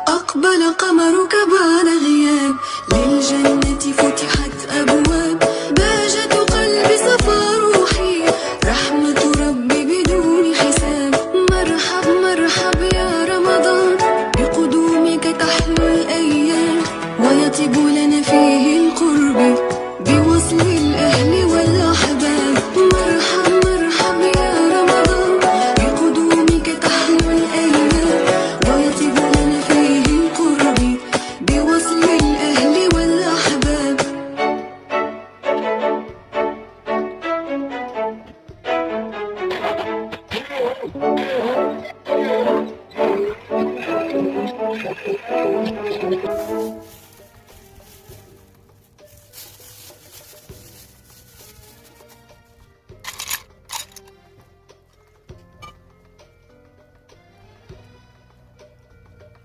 أقبل قمرك بعد غياب، للجنة فتحت أبواب، بهجة قلبي صفى روحي، رحمة ربي بدون حساب. مرحب مرحب يا رمضان، بقدومك تحلو الأيام، ويطيب لنا فيه القرب بوصل الأهل والأحباب. مرحب مرحب يا رمضان، بقدومك تحلو الأيام، ويطيب لنا فيه القرب بوصل الأهل والأحباب.